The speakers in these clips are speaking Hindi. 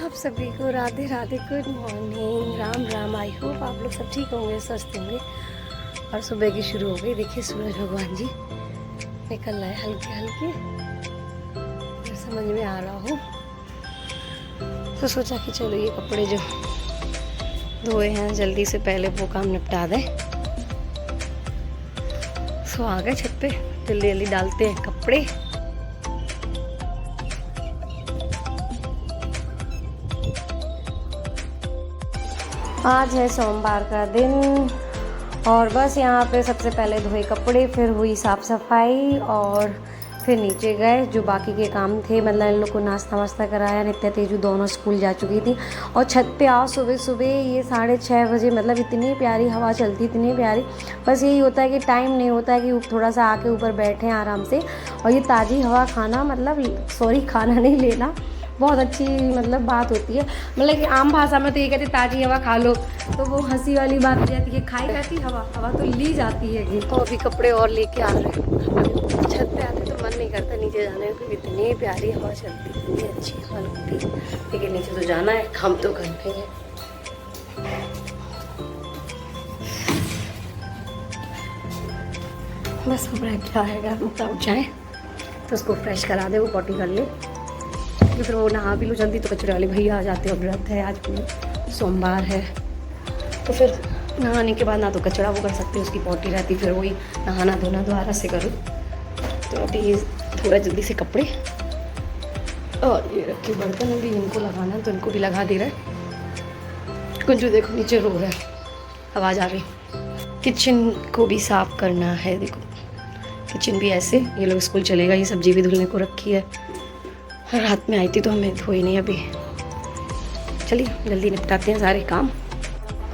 आप सभी को Radhe Radhe, good morning, Ram Ram. I hope आप लोग सब ठीक होंगे, स्वस्थ होंगे। और सुबह की शुरू हो गई। देखिए सूरज भगवान जी निकल रहे हल्के हल्के, समझ में आ रहा हो तो सोचा कि चलो ये कपड़े जो धोए हैं जल्दी से पहले वो काम निपटा दें। सो आ गए छत पे, जल्दी जल्दी डालते हैं कपड़े। आज है सोमवार का दिन और बस यहाँ पे सबसे पहले धोए कपड़े, फिर हुई साफ़ सफाई और फिर नीचे गए जो बाकी के काम थे। मतलब इन लोग को नाश्ता वास्ता कराया। नित्या तेजू दोनों स्कूल जा चुकी थी और छत पे आओ सुबह सुबह ये 6:30 बजे, मतलब इतनी प्यारी हवा चलती, इतनी प्यारी। बस यही होता है कि टाइम नहीं होता है कि थोड़ा सा आके ऊपर बैठें आराम से और ये ताज़ी हवा खाना, मतलब खाना नहीं लेना, बहुत अच्छी मतलब बात होती है। मतलब कि आम भाषा में तो ये कहते ताज़ी हवा खा लो, तो वो हंसी वाली बात हो जाती है। खाई जाती हवा, हवा तो ली जाती है। तो अभी कपड़े और लेके आ रहे हैं। छत पे आते तो मन नहीं करता नीचे जाने को, क्योंकि इतनी प्यारी हवा चलती, इतनी अच्छी हवा लगती है। लेकिन नीचे तो जाना है, हम तो करते हैं। बस कपड़ा क्या है, उठ जाए तो उसको फ्रेश करा दे, वो पॉटी कर ले, फिर वो नहा भी लो जल्दी। तो कचरे वाले भैया आ जाते हैं, व्रत है आज, सोमवार है, तो फिर नहाने के बाद ना तो कचरा वो कर सकते, उसकी पॉटी रहती, फिर वही नहाना धोना दोबारा से करो। तो अभी थोड़ा जल्दी से कपड़े और ये रखे बर्तन भी इनको लगाना, तो इनको भी लगा दे रहे। कुंजू देखो नीचे रो रहा है, आवाज़ आ रही। किचन को भी साफ़ करना है, देखो किचन भी ऐसे, ये लोग स्कूल चलेगा, ये सब्जी भी धुलने को रखी है। रात में आई थी तो हमें धोई नहीं अभी। चलिए जल्दी निपटाते हैं सारे काम।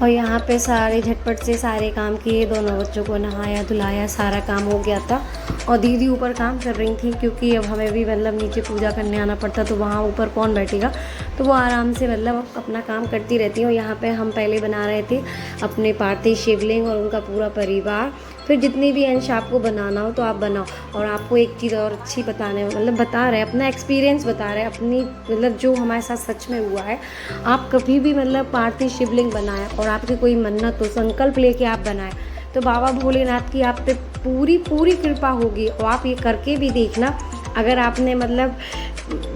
और यहाँ पे सारे झटपट से सारे काम किए, दोनों बच्चों को नहाया धुलाया, सारा काम हो गया था। और दीदी ऊपर काम कर रही थी, क्योंकि अब हमें भी मतलब नीचे पूजा करने आना पड़ता, तो वहाँ ऊपर कौन बैठेगा, तो वो आराम से मतलब अपना काम करती रहती हैं। और यहाँ पे हम पहले बना रहे थे अपने पार्थिव शिवलिंग और उनका पूरा परिवार। फिर जितनी भी अंश आपको बनाना हो तो आप बनाओ। और आपको एक चीज़ और अच्छी बताने, मतलब बता रहे, अपना एक्सपीरियंस बता रहे, अपनी मतलब जो हमारे साथ सच में हुआ है। आप कभी भी मतलब पार्थिव शिवलिंग बनाए और आपकी कोई मन्नत हो, संकल्प लेके आप बनाए, तो बाबा भोलेनाथ की आप पे पूरी पूरी कृपा होगी। और आप ये करके भी देखना, अगर आपने मतलब,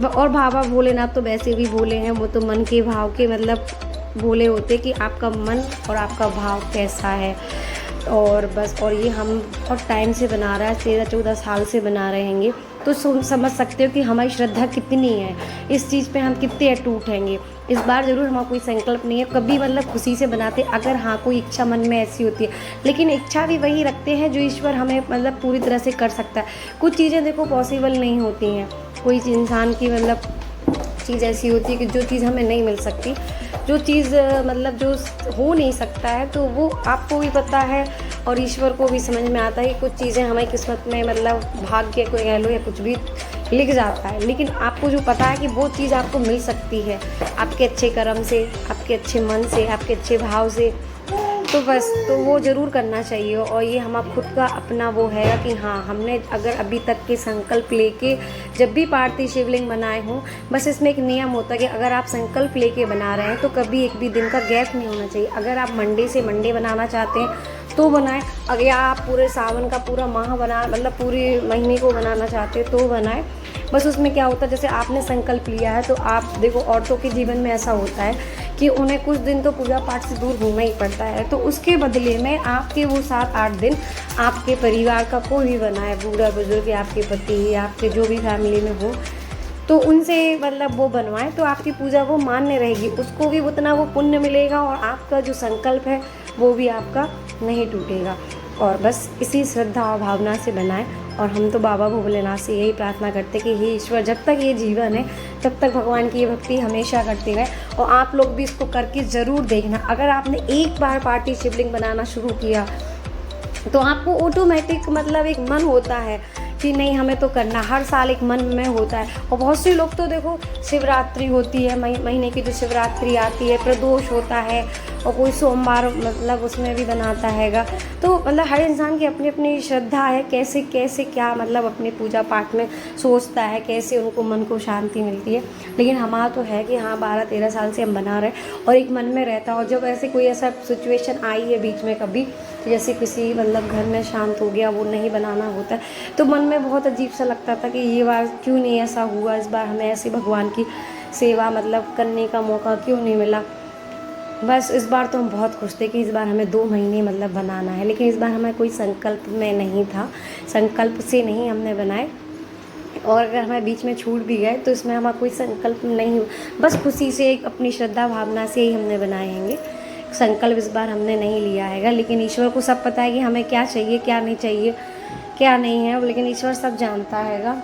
और बाबा भोलेनाथ तो वैसे भी भोले हैं, वो तो मन के भाव के मतलब भोले होते कि आपका मन और आपका भाव कैसा है। और बस, और ये हम और टाइम से बना रहा है, 13-14 साल से बना रहेंगे, तो समझ सकते हो कि हमारी श्रद्धा कितनी है, इस चीज़ पे हम कितने अटूट हैंगे। इस बार ज़रूर हमारा कोई संकल्प नहीं है, कभी मतलब खुशी से बनाते, अगर हाँ कोई इच्छा मन में ऐसी होती है, लेकिन इच्छा भी वही रखते हैं जो ईश्वर हमें मतलब पूरी तरह से कर सकता है। कुछ चीज़ें देखो पॉसिबल नहीं होती हैं, कोई इंसान की मतलब चीज़ ऐसी होती है कि जो चीज़ हमें नहीं मिल सकती, जो चीज़ मतलब जो हो नहीं सकता है, तो वो आपको भी पता है और ईश्वर को भी समझ में आता है कि कुछ चीज़ें हमारी किस्मत में मतलब भाग्य को कह लो या कुछ भी लिख जाता है। लेकिन आपको जो पता है कि वो चीज़ आपको मिल सकती है आपके अच्छे कर्म से, आपके अच्छे मन से, आपके अच्छे भाव से, तो बस तो वो ज़रूर करना चाहिए। और ये हमारा खुद का अपना वो है कि हाँ, हमने अगर अभी तक के संकल्प लेके जब भी पार्थिव शिवलिंग बनाए हों, बस इसमें एक नियम होता है कि अगर आप संकल्प लेके बना रहे हैं तो कभी एक भी दिन का गैप नहीं होना चाहिए। अगर आप मंडे से मंडे बनाना चाहते हैं तो बनाएं, अगर आप पूरे सावन का पूरा माह बना मतलब पूरे महीने को बनाना चाहते हैं तो बनाएं। बस उसमें क्या होता है, जैसे आपने संकल्प लिया है तो आप देखो, औरतों के जीवन में ऐसा होता है कि उन्हें कुछ दिन तो पूजा पाठ से दूर होना ही पड़ता है, तो उसके बदले में आपके वो 7-8 दिन आपके परिवार का कोई भी बनाए, बूढ़ा बुजुर्ग या आपके पति या आपके जो भी फैमिली में हो, तो उनसे मतलब वो बनवाएं, तो आपकी पूजा वो मान्य रहेगी, उसको भी उतना वो पुण्य मिलेगा और आपका जो संकल्प है वो भी आपका नहीं टूटेगा। और बस इसी श्रद्धा और भावना से बनाएं। और हम तो बाबा भोलेनाथ से यही प्रार्थना करते कि हे ईश्वर, जब तक ये जीवन है तब तक भगवान की ये भक्ति हमेशा करते रहे। और आप लोग भी इसको करके ज़रूर देखना। अगर आपने एक बार पार्थिव शिवलिंग बनाना शुरू किया तो आपको ऑटोमेटिक मतलब एक मन होता है कि नहीं हमें तो करना, हर साल एक मन में होता है। और बहुत से लोग तो देखो शिवरात्रि होती है, महीने की जो शिवरात्रि आती है, प्रदोष होता है, और कोई सोमवार मतलब उसमें भी बनाता हैगा। तो मतलब हर इंसान की अपनी अपनी श्रद्धा है, कैसे कैसे क्या मतलब अपने पूजा पाठ में सोचता है, कैसे उनको मन को शांति मिलती है। लेकिन हमारा तो है कि हाँ 12-13 साल से हम बना रहे हैं और एक मन में रहता है। और जब ऐसे कोई ऐसा सिचुएशन आई है बीच में कभी, जैसे किसी मतलब घर में शांत हो गया, वो नहीं बनाना होता है, तो मन में बहुत अजीब सा लगता था कि ये बार क्यों नहीं ऐसा हुआ, इस बार हमें ऐसे भगवान की सेवा मतलब करने का मौका क्यों नहीं मिला। बस इस बार तो हम बहुत खुश थे कि इस बार हमें 2 महीने मतलब बनाना है। लेकिन इस बार हमें कोई संकल्प में नहीं था, संकल्प से नहीं हमने बनाए। और अगर हमें बीच में छूट भी गए तो इसमें हमारा कोई संकल्प नहीं, बस खुशी से एक अपनी श्रद्धा भावना से ही हमने बनाए हैंगे। संकल्प इस बार हमने नहीं लिया हैगा। लेकिन ईश्वर को सब पता है कि हमें क्या चाहिए, क्या नहीं चाहिए, क्या नहीं है, लेकिन ईश्वर सब जानता हैगा।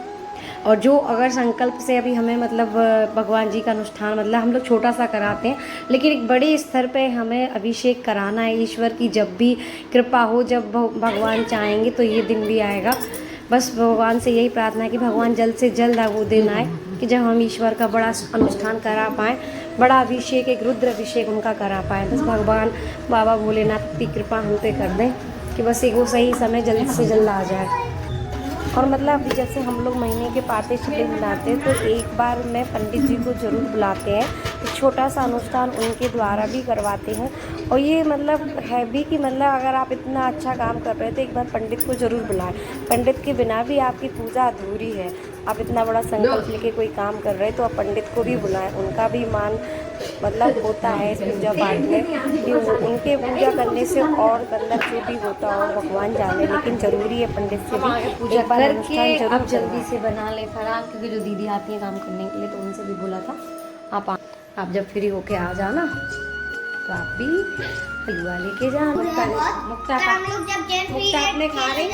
और जो अगर संकल्प से अभी हमें मतलब भगवान जी का अनुष्ठान मतलब हम लोग छोटा सा कराते हैं, लेकिन एक बड़े स्तर पे हमें अभिषेक कराना है ईश्वर की। जब भी कृपा हो, जब भगवान चाहेंगे तो ये दिन भी आएगा। बस भगवान से यही प्रार्थना है कि भगवान जल्द से जल्द वो दिन आए कि जब हम ईश्वर का बड़ा अनुष्ठान करा पाएँ, बड़ा अभिषेक, एक रुद्र अभिषेक उनका करा पाएँ। बस भगवान बाबा भोलेनाथ की कृपा हम पे कर दें कि बस एक वो सही समय जल्द से जल्द आ जाए। और मतलब अभी जैसे हम लोग महीने के पाते छठे मनाते हैं, तो एक बार में पंडित जी को ज़रूर बुलाते हैं, एक छोटा सा अनुष्ठान उनके द्वारा भी करवाते हैं। और ये मतलब है भी कि मतलब अगर आप इतना अच्छा काम कर रहे हैं तो एक बार पंडित को ज़रूर बुलाएं। पंडित के बिना भी आपकी पूजा अधूरी है। आप इतना बड़ा संकल्प लेके कोई काम कर रहे हैं तो आप पंडित को भी बुलाएं, उनका भी मान मतलब होता है इस पूजा पाठ में कि उनके पूजा करने से और मतलब जो भी होता है भगवान जाने। लेकिन ज़रूरी है पंडित से भी पूजा करके आप जल्दी से बना ले फराग, क्योंकि जो दीदी आती है काम करने के लिए तो उनसे भी बोला था आप जब फ्री होके आ जाना तो आप भी हलवा लेके जाना। मुक्ता अपने खा रहे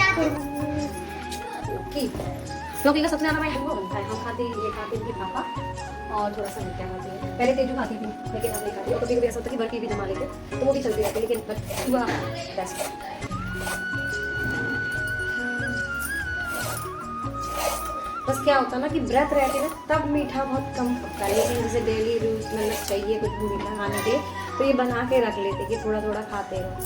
क्योंकि का सबसे ज़्यादा हलवा बनता है। हम खाते ये खाते इनके पापा और थोड़ा सा मिर्चा खाती है। पहले तेजू खाती थी लेकिन अब नहीं खाती। और कभी कभी ऐसा होता है कि बर्फी भी जमा लेते तो वो भी चलती रहती है, लेकिन हुआ बेस्ट। बस क्या होता है ना कि व्रत रहते हैं तब मीठा बहुत कम पकता है, लेकिन जैसे डेली यूज मतलब चाहिए कुछ भी मीठा खाने के तो ये बना के रख लेते कि थोड़ा थोड़ा खाते रहो।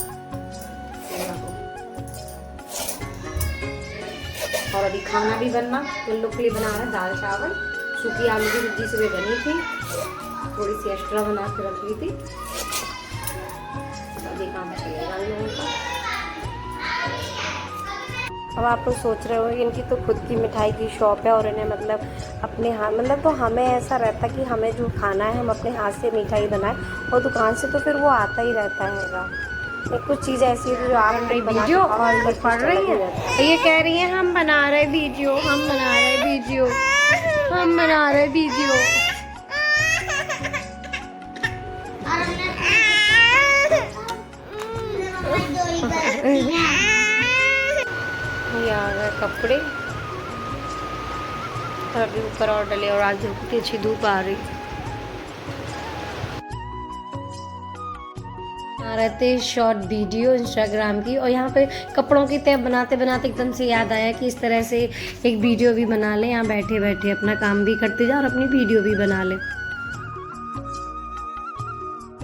और अभी खाना भी बनना इन लोग के लिए बना रहे हैं दाल चावल, सूखी आलू की सब्जी सुबह बनी थी, थोड़ी सी एक्स्ट्रा बना के रख ली थी। अभी काम चलेगा लोगों का। अब आप लोग सोच रहे हो इनकी तो खुद की मिठाई की शॉप है और इन्हें मतलब अपने हाथ मतलब तो हमें ऐसा रहता कि हमें जो खाना है हम अपने हाथ से मिठाई बनाएं, और दुकान से तो फिर वो आता ही रहता हैगा। कुछ चीज़ ऐसी है जो आप नहीं वीडियो और पढ़ रही है तो ये कह रही है हम बना रहे वीडियो, हम बना रहे वीडियो, हम बना रहे वीडियो। ये आ गए कपड़े और अभी ऊपर और डले, और आज धूप की अच्छी धूप आ रही। रहते शॉर्ट वीडियो इंस्टाग्राम की, और यहाँ पे कपड़ों की तय बनाते बनाते एकदम से याद आया कि इस तरह से एक वीडियो भी बना लें, यहाँ बैठे बैठे अपना काम भी करते जाओ और अपनी वीडियो भी बना लें।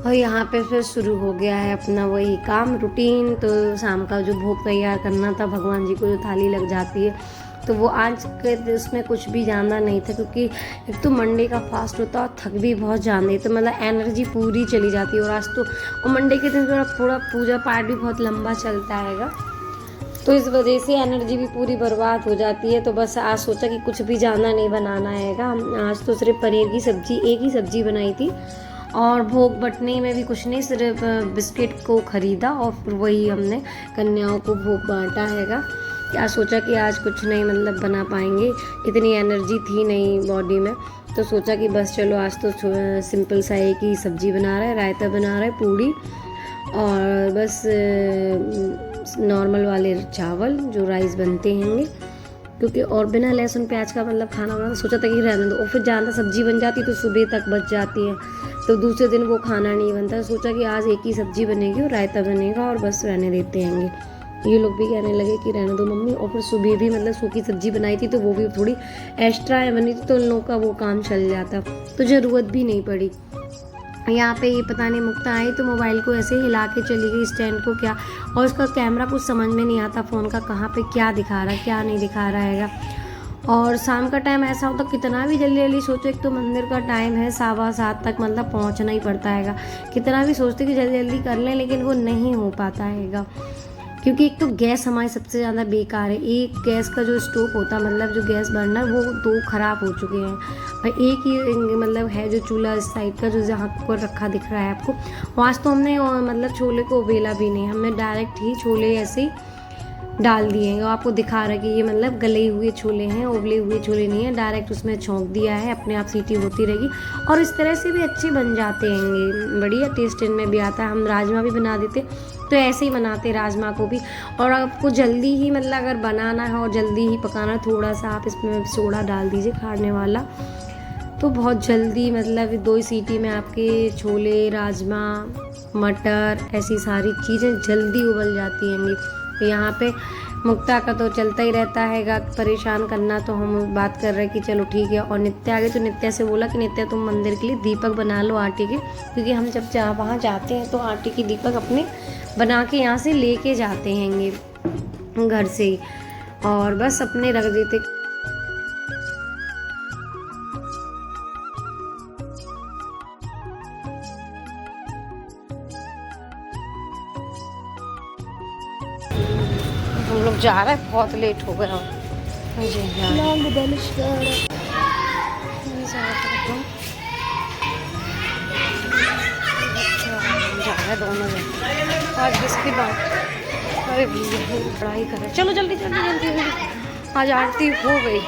और यहाँ पे फिर शुरू हो गया है अपना वही काम रूटीन। तो शाम का जो भोग तैयार करना था भगवान जी को, जो थाली लग जाती है, तो वो आज के उसमें कुछ भी ज़्यादा नहीं था, क्योंकि एक तो मंडे का फास्ट होता और थक भी बहुत जाने, तो मतलब एनर्जी पूरी चली जाती है। और आज तो और मंडे के दिन थोड़ा पूजा पाठ भी बहुत लंबा चलता हैगा, तो इस वजह से एनर्जी भी पूरी बर्बाद हो जाती है। तो बस आज सोचा कि कुछ भी ज़्यादा नहीं बनाना हैगा। आज तो सिर्फ पनीर की सब्जी, एक ही सब्जी बनाई थी, और भोग बटने में भी कुछ नहीं, सिर्फ बिस्किट को ख़रीदा और फिर वही हमने कन्याओं को भोग बांटा हैगा। क्या सोचा कि आज कुछ नहीं मतलब बना पाएंगे, इतनी एनर्जी थी नहीं बॉडी में, तो सोचा कि बस चलो आज तो सिंपल सा एक ही सब्जी बना रहे, रायता बना रहे, पूड़ी और बस नॉर्मल वाले चावल जो राइस बनते हैंगे, क्योंकि और बिना लहसुन प्याज का मतलब खाना बनाना सोचा था कि रहने दो, और फिर ज़्यादा सब्जी बन जाती तो सुबह तक बच जाती है, तो दूसरे दिन वो खाना नहीं बनता। सोचा कि आज एक ही सब्जी बनेगी और रायता बनेगा और बस रहने देते हैंगे। ये लोग भी कहने लगे कि रहने दो मम्मी। और फिर सुबह भी मतलब सूखी सब्जी बनाई थी तो वो भी थोड़ी एक्स्ट्रा है बनी थी, तो उन लोगों का वो काम चल जाता, तो ज़रूरत भी नहीं पड़ी। यहाँ पे ये पता नहीं मुक्ता आई तो मोबाइल को ऐसे हिला के चली गई स्टैंड को क्या, और उसका कैमरा कुछ समझ में नहीं आता फ़ोन का, कहाँ पे क्या दिखा रहा है क्या नहीं दिखा रहा हैगा। और शाम का टाइम ऐसा होता कितना भी जल्दी जल्दी सोचो, एक तो मंदिर का टाइम है 7:15 तक मतलब पहुँचना ही पड़ता हैगा, कितना भी सोचते कि जल्दी जल्दी कर लें लेकिन वो नहीं हो पाता हैगा, क्योंकि एक तो गैस हमारी सबसे ज़्यादा बेकार है। एक गैस का जो स्टोव होता मतलब जो गैस बर्नर वो 2 ख़राब हो चुके हैं, और एक ही मतलब है जो चूल्हा इस साइड का जो जहाँ पर रखा दिख रहा है आपको, आज तो हमने मतलब छोले को उबेला भी नहीं, हमने डायरेक्ट ही छोले ऐसे ही डाल दिए हैं। आपको दिखा रहा है कि ये मतलब गले हुए छोले हैं, उबले हुए छोले नहीं है, डायरेक्ट उसमें छोंक दिया है, अपने आप सीटी होती रहेगी और इस तरह से भी अच्छे बन जाते हैं, बढ़िया टेस्ट इनमें भी आता है। हम राजमा भी बना देते तो ऐसे ही बनाते राजमा को भी। और आपको जल्दी ही मतलब अगर बनाना है और जल्दी ही पकाना, थोड़ा सा आप इसमें सोडा डाल दीजिए खाने वाला, तो बहुत जल्दी मतलब 2 सीटी में आपके छोले, राजमा, मटर ऐसी सारी चीज़ें जल्दी उबल जाती हैं। यहाँ पे मुक्ता का तो चलता ही रहता है परेशान करना, तो हम बात कर रहे हैं कि चलो ठीक है। और नित्या आ गई तो नित्या से बोला कि नित्या तुम मंदिर के लिए दीपक बना लो आटे के, क्योंकि हम जब वहाँ जाते हैं तो आटे की दीपक अपने बना के यहाँ से लेके जाते हैं घर से, और बस अपने रख देते। हम लोग जा रहे हैं, बहुत लेट हो गया मुझे जा रहा है दोनों जन आज बिस्किट बात। अरे भैया पढ़ाई कर रहे, चलो जल्दी जल्दी जल्दी जल्दी, आज आरती हो गई।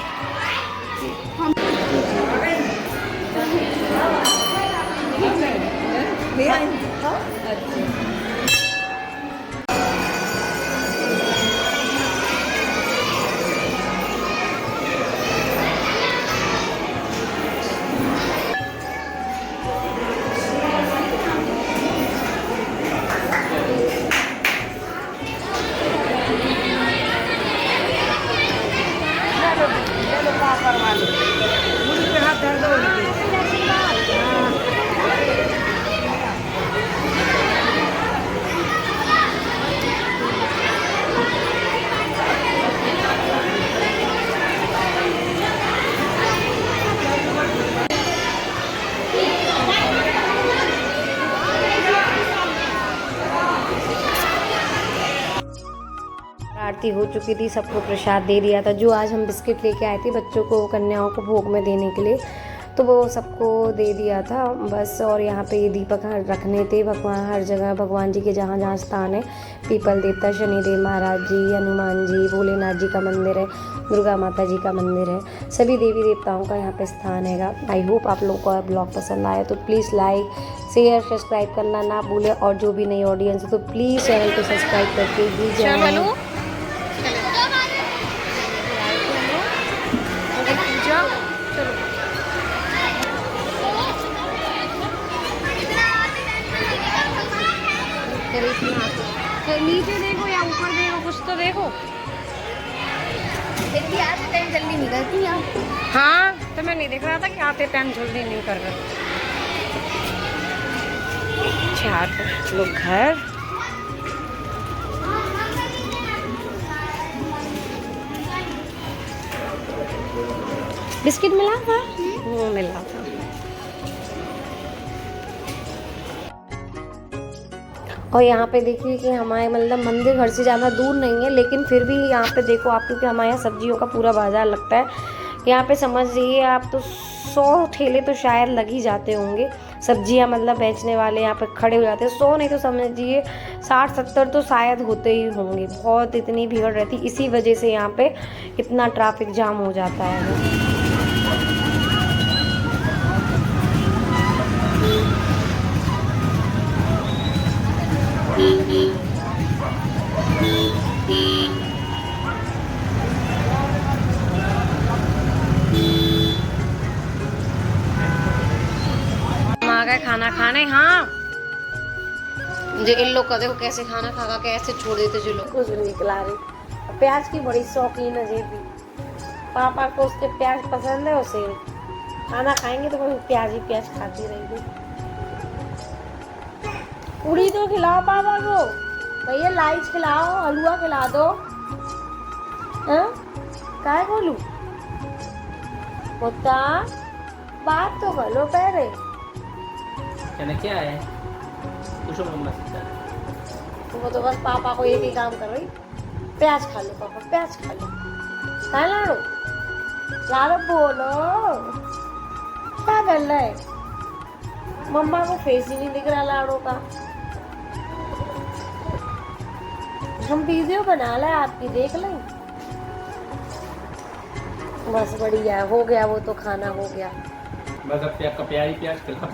आरती हो चुकी थी, सबको प्रसाद दे दिया था। जो आज हम बिस्किट लेके आए थे बच्चों को, कन्याओं को भोग में देने के लिए, तो वो सबको दे दिया था बस। और यहाँ पे ये दीपक रखने थे भगवान, हर जगह भगवान जी के जहाँ जहाँ स्थान है, पीपल देवता, शनिदेव महाराज जी, हनुमान जी, भोलेनाथ जी का मंदिर है, दुर्गा माता जी का मंदिर है, सभी देवी देवताओं का यहाँ पे स्थान हैगा। आई होप आप लोगों को ब्लॉग पसंद आया तो प्लीज़ लाइक शेयर सब्सक्राइब करना ना भूलें, और जो भी नई ऑडियंस है तो प्लीज़ चैनल को सब्सक्राइब करके दीजिए। तो नीचे देखो या ऊपर देखो, कुछ तो देखो। फिर भी आते टाइम जल्दी निकलती है। हाँ तो मैं नहीं देख रहा था कि आते टाइम जल्दी नहीं कर रहे। चार लोग घर बिस्किट मिला था, वो मिला था। और यहाँ पे देखिए कि हमारे मतलब मंदिर घर से ज़्यादा दूर नहीं है, लेकिन फिर भी यहाँ पे देखो आप, क्योंकि हमारे यहाँ सब्जियों का पूरा बाजार लगता है। यहाँ पे समझ लीजिए आप तो 100 ठेले तो शायद लग ही जाते होंगे, सब्जियाँ मतलब बेचने वाले यहाँ पे खड़े हो जाते हैं। 100 नहीं तो समझिए 60-70 तो शायद होते ही होंगे। बहुत इतनी भीड़ रहती, इसी वजह से यहाँ पे इतना ट्रैफिक जाम हो जाता है। हम आ गए खाना खाने। हाँ जो इन लोग का देखो कैसे खाना खा कैसे छोड़ देते जो लोग कुछ नहीं खिला रही। प्याज की बड़ी शौकीन है जेबी, पापा को उसके प्याज पसंद है, उसे खाना खाएंगे तो प्याज ही प्याज खाती रहेगी। पूड़ी तो खिलाओ पापा को, भैया लाइच खिलाओ, हलवा खिला दो। काय बोलू होता बात तो कर लो पहले। कहना क्या है पूछो मम्मा से। वो तो बस पापा को एक ही काम कर रही, प्याज खा लो पापा, प्याज खा लो। क्या लाड़ो लाड़ो बोलो क्या कर रहा है। मम्मा को फेस ही नहीं दिख रहा लाड़ो का। हम वीडियो बना लें आपकी, देख लें। बस बढ़िया हो गया, वो तो खाना हो गया। बस अब प्याज खिला